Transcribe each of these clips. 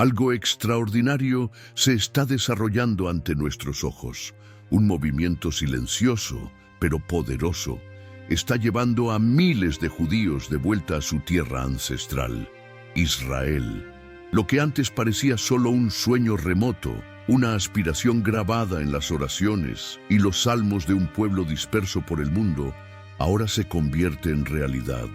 Algo extraordinario se está desarrollando ante nuestros ojos. Un movimiento silencioso, pero poderoso, está llevando a miles de judíos de vuelta a su tierra ancestral, Israel. Lo que antes parecía solo un sueño remoto, una aspiración grabada en las oraciones y los salmos de un pueblo disperso por el mundo, ahora se convierte en realidad.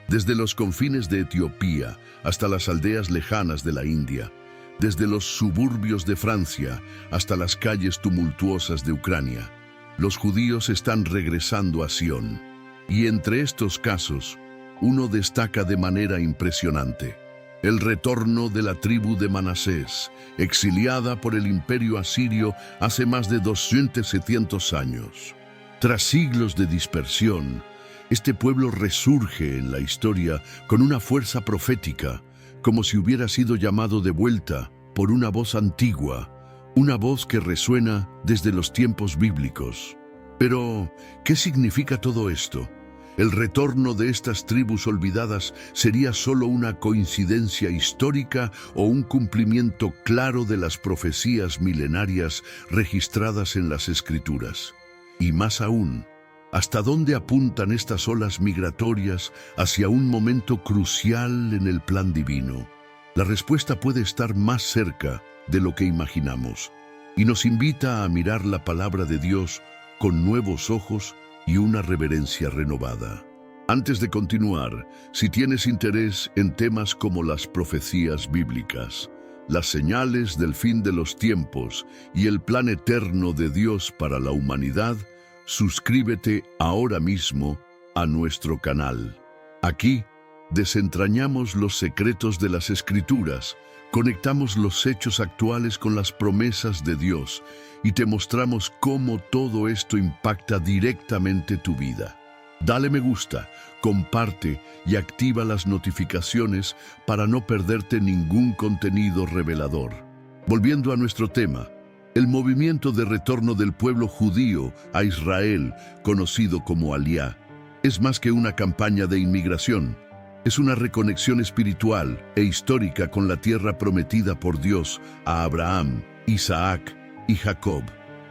Desde los confines de Etiopía hasta las aldeas lejanas de la India, desde los suburbios de Francia hasta las calles tumultuosas de Ucrania, los judíos están regresando a Sión. Y entre estos casos, uno destaca de manera impresionante: el retorno de la tribu de Manasés, exiliada por el imperio asirio hace más de 200 años. Tras siglos de dispersión, este pueblo resurge en la historia con una fuerza profética, como si hubiera sido llamado de vuelta por una voz antigua, una voz que resuena desde los tiempos bíblicos. Pero, ¿qué significa todo esto? ¿El retorno de estas tribus olvidadas sería solo una coincidencia histórica o un cumplimiento claro de las profecías milenarias registradas en las Escrituras? Y más aún, ¿hasta dónde apuntan estas olas migratorias hacia un momento crucial en el plan divino? La respuesta puede estar más cerca de lo que imaginamos y nos invita a mirar la palabra de Dios con nuevos ojos y una reverencia renovada. Antes de continuar, si tienes interés en temas como las profecías bíblicas, las señales del fin de los tiempos y el plan eterno de Dios para la humanidad, suscríbete ahora mismo a nuestro canal. Aquí desentrañamos los secretos de las Escrituras, conectamos los hechos actuales con las promesas de Dios y te mostramos cómo todo esto impacta directamente tu vida. Dale me gusta, comparte y activa las notificaciones para no perderte ningún contenido revelador. Volviendo a nuestro tema, el movimiento de retorno del pueblo judío a Israel, conocido como Aliá, es más que una campaña de inmigración. Es una reconexión espiritual e histórica con la tierra prometida por Dios a Abraham, Isaac y Jacob.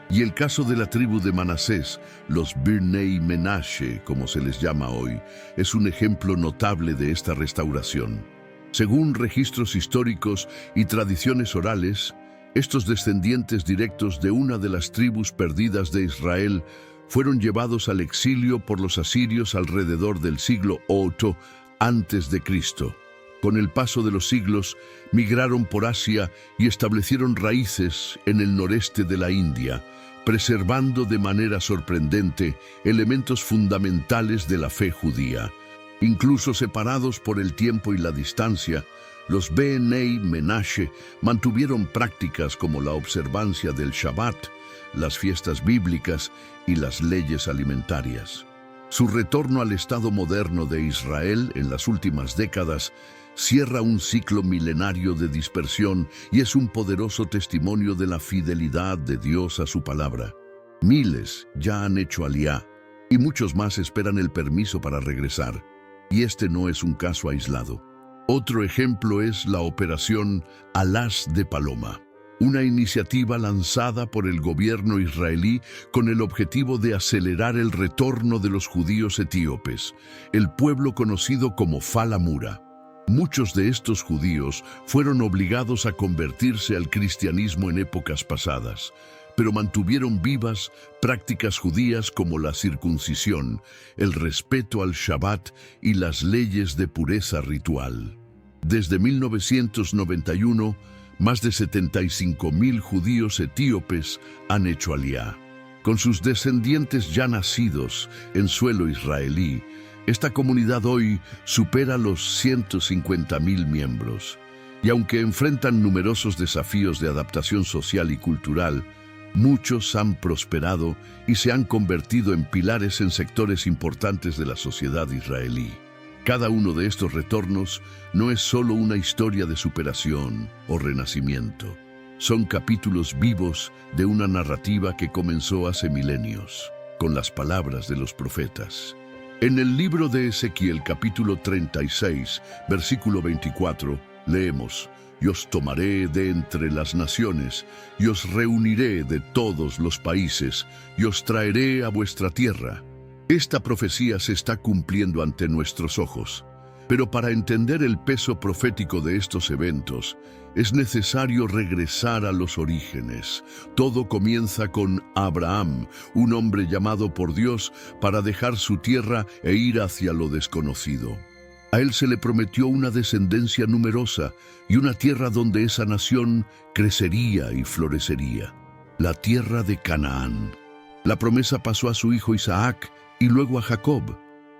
Y el caso de la tribu de Manasés, los Bnei Menashe, como se les llama hoy, es un ejemplo notable de esta restauración. Según registros históricos y tradiciones orales, estos descendientes directos de una de las tribus perdidas de Israel fueron llevados al exilio por los asirios alrededor del siglo VIII antes de Cristo. Con el paso de los siglos, migraron por Asia y establecieron raíces en el noreste de la India, preservando de manera sorprendente elementos fundamentales de la fe judía. Incluso separados por el tiempo y la distancia, los Bnei Menashe mantuvieron prácticas como la observancia del Shabbat, las fiestas bíblicas y las leyes alimentarias. Su retorno al estado moderno de Israel en las últimas décadas cierra un ciclo milenario de dispersión y es un poderoso testimonio de la fidelidad de Dios a su palabra. Miles ya han hecho Aliá y muchos más esperan el permiso para regresar. Y este no es un caso aislado. Otro ejemplo es la operación Alas de Paloma, una iniciativa lanzada por el gobierno israelí con el objetivo de acelerar el retorno de los judíos etíopes, el pueblo conocido como Falamura. Muchos de estos judíos fueron obligados a convertirse al cristianismo en épocas pasadas, pero mantuvieron vivas prácticas judías como la circuncisión, el respeto al Shabbat y las leyes de pureza ritual. Desde 1991, más de 75.000 judíos etíopes han hecho Aliá. Con sus descendientes ya nacidos en suelo israelí, esta comunidad hoy supera los 150.000 miembros. Y aunque enfrentan numerosos desafíos de adaptación social y cultural, muchos han prosperado y se han convertido en pilares en sectores importantes de la sociedad israelí. Cada uno de estos retornos no es solo una historia de superación o renacimiento. Son capítulos vivos de una narrativa que comenzó hace milenios, con las palabras de los profetas. En el libro de Ezequiel, capítulo 36, versículo 24, leemos: y os tomaré de entre las naciones, y os reuniré de todos los países, y os traeré a vuestra tierra. Esta profecía se está cumpliendo ante nuestros ojos. Pero para entender el peso profético de estos eventos, es necesario regresar a los orígenes. Todo comienza con Abraham, un hombre llamado por Dios para dejar su tierra e ir hacia lo desconocido. A él se le prometió una descendencia numerosa y una tierra donde esa nación crecería y florecería, la tierra de Canaán. La promesa pasó a su hijo Isaac y luego a Jacob,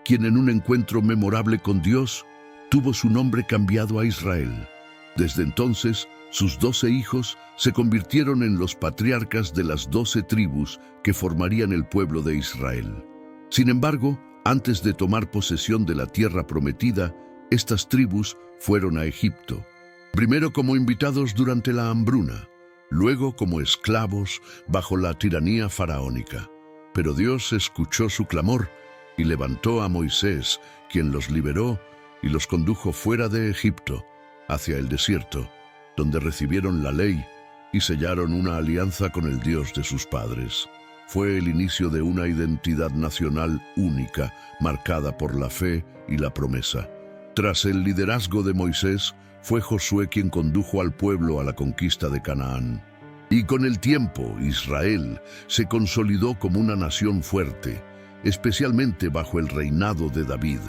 quien en un encuentro memorable con Dios tuvo su nombre cambiado a Israel. Desde entonces, sus 12 hijos se convirtieron en los patriarcas de las 12 tribus que formarían el pueblo de Israel. Sin embargo, antes de tomar posesión de la tierra prometida, estas tribus fueron a Egipto, primero como invitados durante la hambruna, luego como esclavos bajo la tiranía faraónica. Pero Dios escuchó su clamor y levantó a Moisés, quien los liberó y los condujo fuera de Egipto, hacia el desierto, donde recibieron la ley y sellaron una alianza con el Dios de sus padres. Fue el inicio de una identidad nacional única, marcada por la fe y la promesa. Tras el liderazgo de Moisés, fue Josué quien condujo al pueblo a la conquista de Canaán. Y con el tiempo, Israel se consolidó como una nación fuerte, especialmente bajo el reinado de David.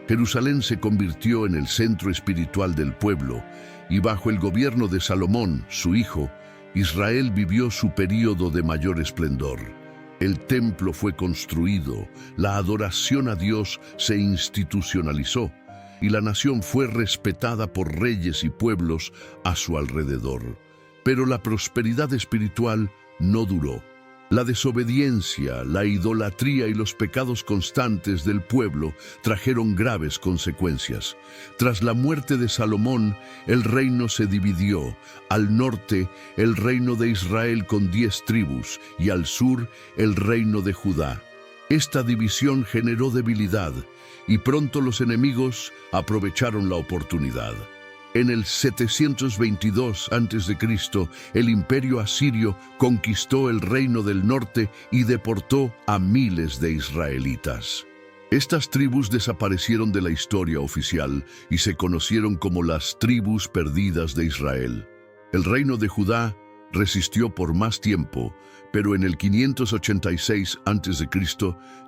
Jerusalén se convirtió en el centro espiritual del pueblo, y bajo el gobierno de Salomón, su hijo, Israel vivió su período de mayor esplendor. El templo fue construido, la adoración a Dios se institucionalizó, y la nación fue respetada por reyes y pueblos a su alrededor. Pero la prosperidad espiritual no duró. La desobediencia, la idolatría y los pecados constantes del pueblo trajeron graves consecuencias. Tras la muerte de Salomón, el reino se dividió. Al norte, el reino de Israel con 10 tribus, y al sur, el reino de Judá. Esta división generó debilidad, y pronto los enemigos aprovecharon la oportunidad. En el 722 a.C., el imperio asirio conquistó el reino del norte y deportó a miles de israelitas. Estas tribus desaparecieron de la historia oficial y se conocieron como las tribus perdidas de Israel. El reino de Judá resistió por más tiempo, pero en el 586 a.C.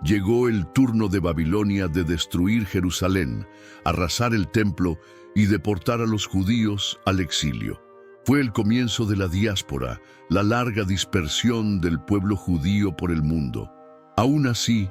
llegó el turno de Babilonia de destruir Jerusalén, arrasar el templo y deportar a los judíos al exilio. Fue el comienzo de la diáspora, la larga dispersión del pueblo judío por el mundo. Aún así,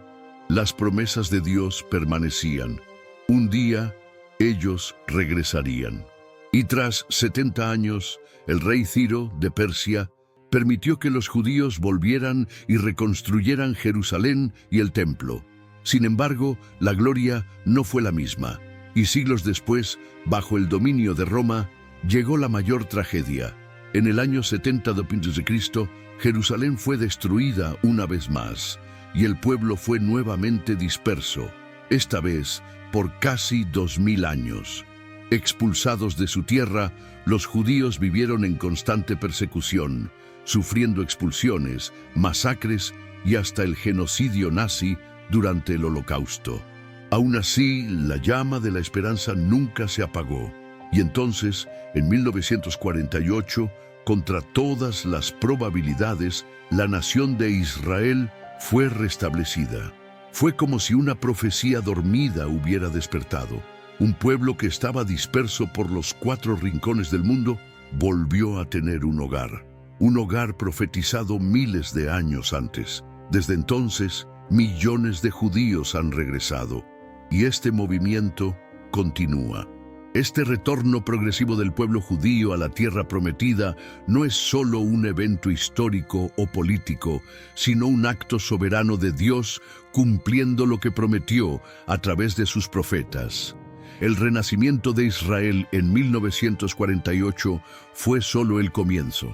las promesas de Dios permanecían. Un día, ellos regresarían. Y tras 70 años, el rey Ciro de Persia permitió que los judíos volvieran y reconstruyeran Jerusalén y el templo. Sin embargo, la gloria no fue la misma. Y siglos después, bajo el dominio de Roma, llegó la mayor tragedia. En el año 70 d.C., Jerusalén fue destruida una vez más, y el pueblo fue nuevamente disperso, esta vez por casi 2000 años. Expulsados de su tierra, los judíos vivieron en constante persecución, sufriendo expulsiones, masacres y hasta el genocidio nazi durante el Holocausto. Aún así, la llama de la esperanza nunca se apagó. Y entonces, en 1948, contra todas las probabilidades, la nación de Israel fue restablecida. Fue como si una profecía dormida hubiera despertado. Un pueblo que estaba disperso por los 4 rincones del mundo volvió a tener un hogar profetizado miles de años antes. Desde entonces, millones de judíos han regresado. Y este movimiento continúa. Este retorno progresivo del pueblo judío a la tierra prometida no es solo un evento histórico o político, sino un acto soberano de Dios cumpliendo lo que prometió a través de sus profetas. El renacimiento de Israel en 1948 fue solo el comienzo.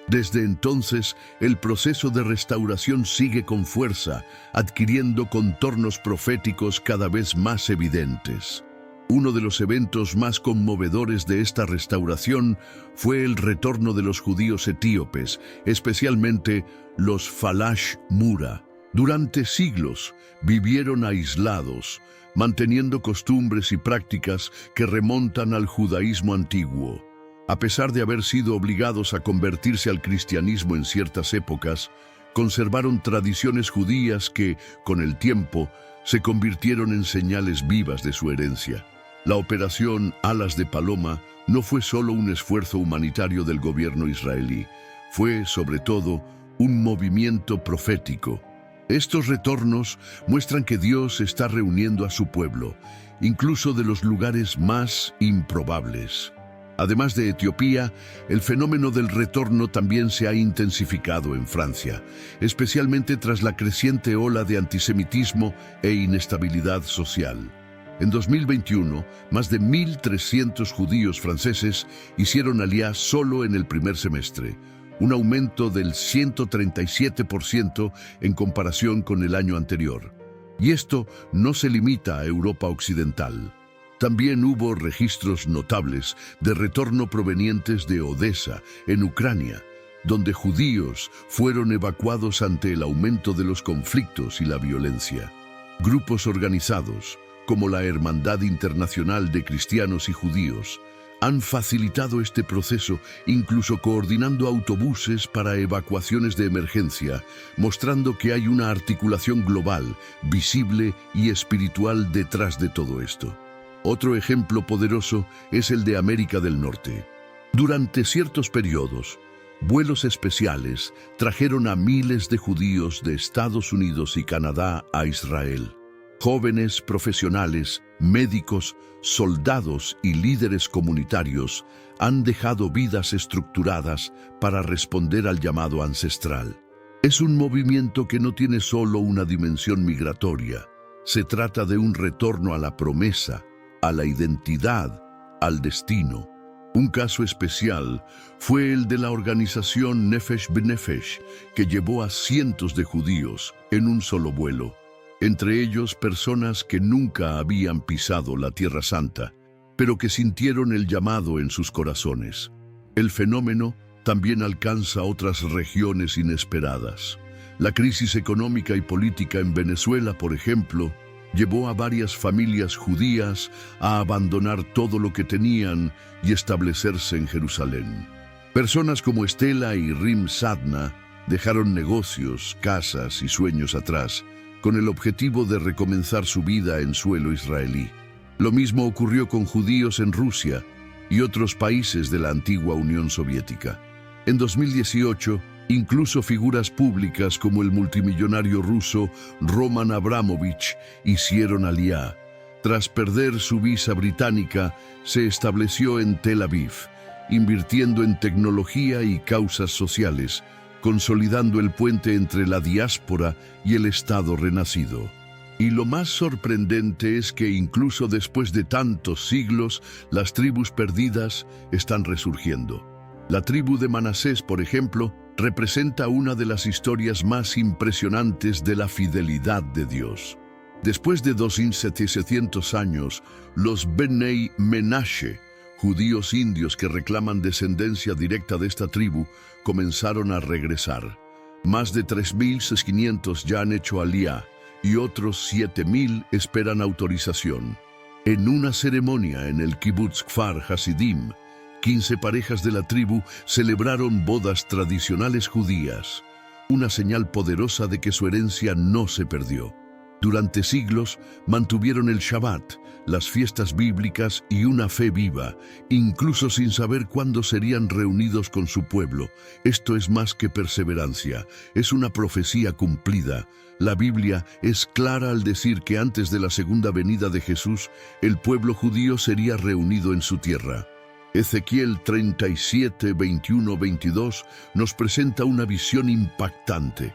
Desde entonces, el proceso de restauración sigue con fuerza, adquiriendo contornos proféticos cada vez más evidentes. Uno de los eventos más conmovedores de esta restauración fue el retorno de los judíos etíopes, especialmente los Falash Mura. Durante siglos vivieron aislados, manteniendo costumbres y prácticas que remontan al judaísmo antiguo. A pesar de haber sido obligados a convertirse al cristianismo en ciertas épocas, conservaron tradiciones judías que, con el tiempo, se convirtieron en señales vivas de su herencia. La operación Alas de Paloma no fue solo un esfuerzo humanitario del gobierno israelí, fue, sobre todo, un movimiento profético. Estos retornos muestran que Dios está reuniendo a su pueblo, incluso de los lugares más improbables. Además de Etiopía, el fenómeno del retorno también se ha intensificado en Francia, especialmente tras la creciente ola de antisemitismo e inestabilidad social. En 2021, más de 1.300 judíos franceses hicieron aliyá solo en el primer semestre, un aumento del 137% en comparación con el año anterior. Y esto no se limita a Europa Occidental. También hubo registros notables de retorno provenientes de Odessa, en Ucrania, donde judíos fueron evacuados ante el aumento de los conflictos y la violencia. Grupos organizados, como la Hermandad Internacional de Cristianos y Judíos, han facilitado este proceso, incluso coordinando autobuses para evacuaciones de emergencia, mostrando que hay una articulación global, visible y espiritual detrás de todo esto. Otro ejemplo poderoso es el de América del Norte. Durante ciertos periodos, vuelos especiales trajeron a miles de judíos de Estados Unidos y Canadá a Israel. Jóvenes profesionales, médicos, soldados y líderes comunitarios han dejado vidas estructuradas para responder al llamado ancestral. Es un movimiento que no tiene solo una dimensión migratoria. Se trata de un retorno a la promesa, a la identidad, al destino. Un caso especial fue el de la organización Nefesh B'Nefesh, que llevó a cientos de judíos en un solo vuelo. Entre ellos personas que nunca habían pisado la Tierra Santa, pero que sintieron el llamado en sus corazones. El fenómeno también alcanza otras regiones inesperadas. La crisis económica y política en Venezuela, por ejemplo, llevó a varias familias judías a abandonar todo lo que tenían y establecerse en Jerusalén. Personas como Estela y Rim Sadna dejaron negocios, casas y sueños atrás, con el objetivo de recomenzar su vida en suelo israelí. Lo mismo ocurrió con judíos en Rusia y otros países de la antigua Unión Soviética. En 2018, incluso figuras públicas como el multimillonario ruso Roman Abramovich hicieron aliyá. Tras perder su visa británica, se estableció en Tel Aviv, invirtiendo en tecnología y causas sociales, consolidando el puente entre la diáspora y el Estado renacido. Y lo más sorprendente es que incluso después de tantos siglos, las tribus perdidas están resurgiendo. La tribu de Manasés, por ejemplo, representa una de las historias más impresionantes de la fidelidad de Dios. Después de 2700 años, los Bnei Menashe, judíos indios que reclaman descendencia directa de esta tribu, comenzaron a regresar. Más de 3.500 ya han hecho aliyá y otros 7.000 esperan autorización. En una ceremonia en el Kibbutz Kfar Hasidim, 15 parejas de la tribu celebraron bodas tradicionales judías, una señal poderosa de que su herencia no se perdió. Durante siglos mantuvieron el Shabbat, las fiestas bíblicas y una fe viva, incluso sin saber cuándo serían reunidos con su pueblo. Esto es más que perseverancia, es una profecía cumplida. La Biblia es clara al decir que antes de la segunda venida de Jesús, el pueblo judío sería reunido en su tierra. Ezequiel 37, 21, 22 nos presenta una visión impactante.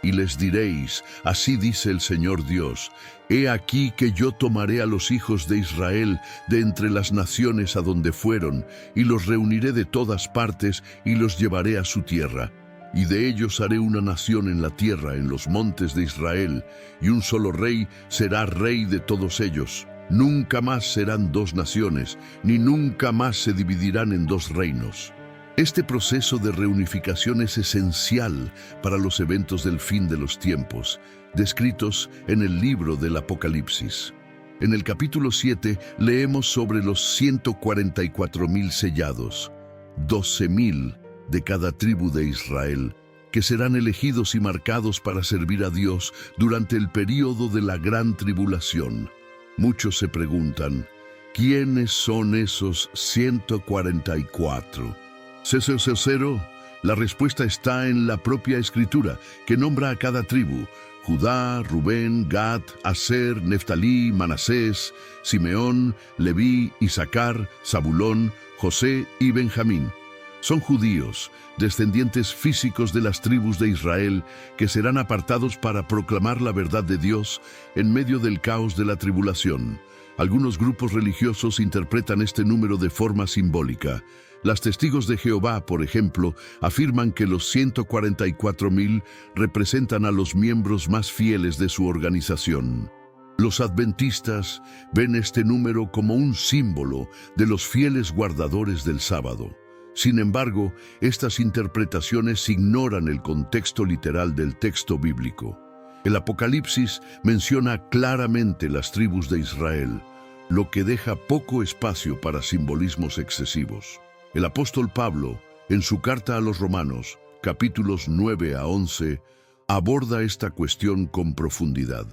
Y les diréis, así dice el Señor Dios, he aquí que yo tomaré a los hijos de Israel de entre las naciones a donde fueron, y los reuniré de todas partes y los llevaré a su tierra. Y de ellos haré una nación en la tierra, en los montes de Israel, y un solo rey será rey de todos ellos. Nunca más serán dos naciones, ni nunca más se dividirán en dos reinos. Este proceso de reunificación es esencial para los eventos del fin de los tiempos, descritos en el libro del Apocalipsis. En el capítulo 7 leemos sobre los 144,000 sellados, 12,000 de cada tribu de Israel, que serán elegidos y marcados para servir a Dios durante el período de la gran tribulación. Muchos se preguntan, ¿quiénes son esos 144? La respuesta está en la propia Escritura, que nombra a cada tribu: Judá, Rubén, Gad, Aser, Neftalí, Manasés, Simeón, Leví, Isaacar, Zabulón, José y Benjamín. Son judíos, descendientes físicos de las tribus de Israel, que serán apartados para proclamar la verdad de Dios en medio del caos de la tribulación. Algunos grupos religiosos interpretan este número de forma simbólica. Las Testigos de Jehová, por ejemplo, afirman que los 144,000 representan a los miembros más fieles de su organización. Los adventistas ven este número como un símbolo de los fieles guardadores del sábado. Sin embargo, estas interpretaciones ignoran el contexto literal del texto bíblico. El Apocalipsis menciona claramente las tribus de Israel, lo que deja poco espacio para simbolismos excesivos. El apóstol Pablo, en su carta a los Romanos, capítulos 9 a 11, aborda esta cuestión con profundidad.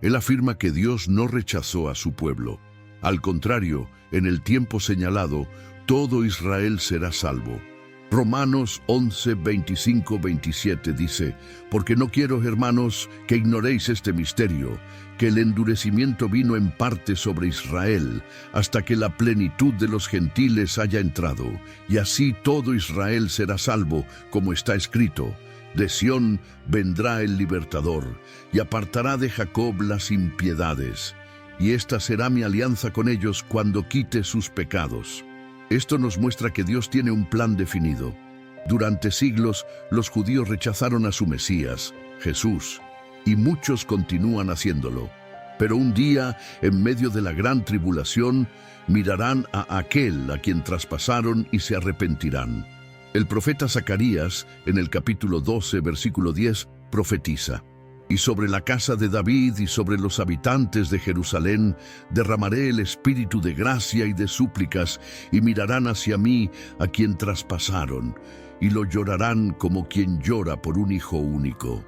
Él afirma que Dios no rechazó a su pueblo. Al contrario, en el tiempo señalado, todo Israel será salvo. Romanos 11, 25, 27 dice, «Porque no quiero, hermanos, que ignoréis este misterio, que el endurecimiento vino en parte sobre Israel, hasta que la plenitud de los gentiles haya entrado, y así todo Israel será salvo, como está escrito, de Sión vendrá el libertador, y apartará de Jacob las impiedades, y esta será mi alianza con ellos cuando quite sus pecados». Esto nos muestra que Dios tiene un plan definido. Durante siglos, los judíos rechazaron a su Mesías, Jesús, y muchos continúan haciéndolo. Pero un día, en medio de la gran tribulación, mirarán a aquel a quien traspasaron y se arrepentirán. El profeta Zacarías, en el capítulo 12, versículo 10, profetiza: «Y sobre la casa de David y sobre los habitantes de Jerusalén derramaré el espíritu de gracia y de súplicas, y mirarán hacia mí a quien traspasaron, y lo llorarán como quien llora por un hijo único».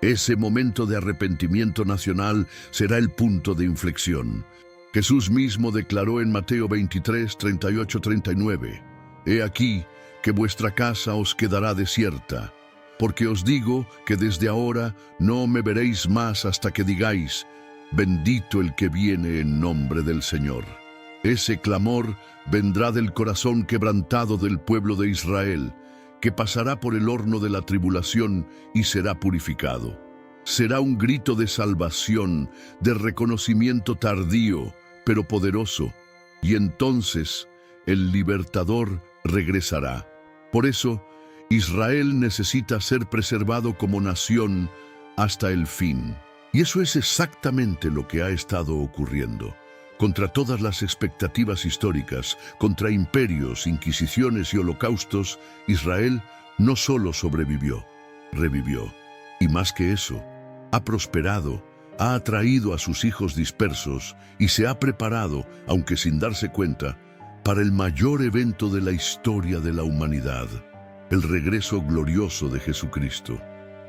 Ese momento de arrepentimiento nacional será el punto de inflexión. Jesús mismo declaró en Mateo 23, 38, 39, «He aquí que vuestra casa os quedará desierta. Porque os digo que desde ahora no me veréis más hasta que digáis, bendito el que viene en nombre del Señor». Ese clamor vendrá del corazón quebrantado del pueblo de Israel, que pasará por el horno de la tribulación y será purificado. Será un grito de salvación, de reconocimiento tardío, pero poderoso, y entonces el libertador regresará. Por eso, Israel necesita ser preservado como nación hasta el fin. Y eso es exactamente lo que ha estado ocurriendo. Contra todas las expectativas históricas, contra imperios, inquisiciones y holocaustos, Israel no solo sobrevivió, revivió. Y más que eso, ha prosperado, ha atraído a sus hijos dispersos y se ha preparado, aunque sin darse cuenta, para el mayor evento de la historia de la humanidad: el regreso glorioso de Jesucristo.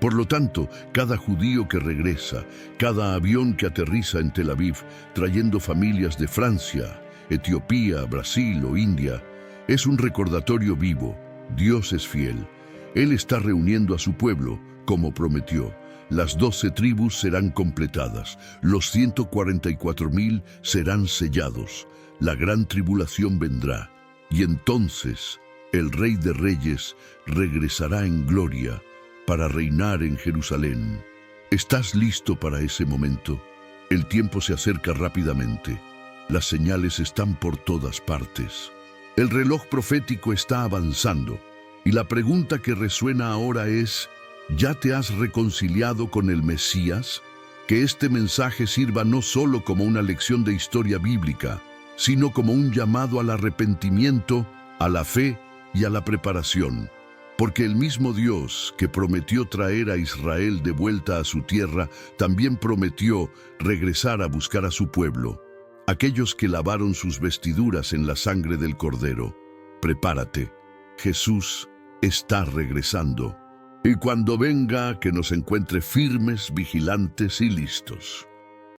Por lo tanto, cada judío que regresa, cada avión que aterriza en Tel Aviv, trayendo familias de Francia, Etiopía, Brasil o India, es un recordatorio vivo. Dios es fiel. Él está reuniendo a su pueblo, como prometió. Las 12 tribus serán completadas, los 144,000 serán sellados, la gran tribulación vendrá, y entonces el Rey de Reyes regresará en gloria para reinar en Jerusalén. ¿Estás listo para ese momento? El tiempo se acerca rápidamente. Las señales están por todas partes. El reloj profético está avanzando, y la pregunta que resuena ahora es: ¿ya te has reconciliado con el Mesías? Que este mensaje sirva no solo como una lección de historia bíblica, sino como un llamado al arrepentimiento, a la fe y a la preparación. Porque el mismo Dios que prometió traer a Israel de vuelta a su tierra, también prometió regresar a buscar a su pueblo, aquellos que lavaron sus vestiduras en la sangre del Cordero. Prepárate, Jesús está regresando. Y cuando venga, que nos encuentre firmes, vigilantes y listos.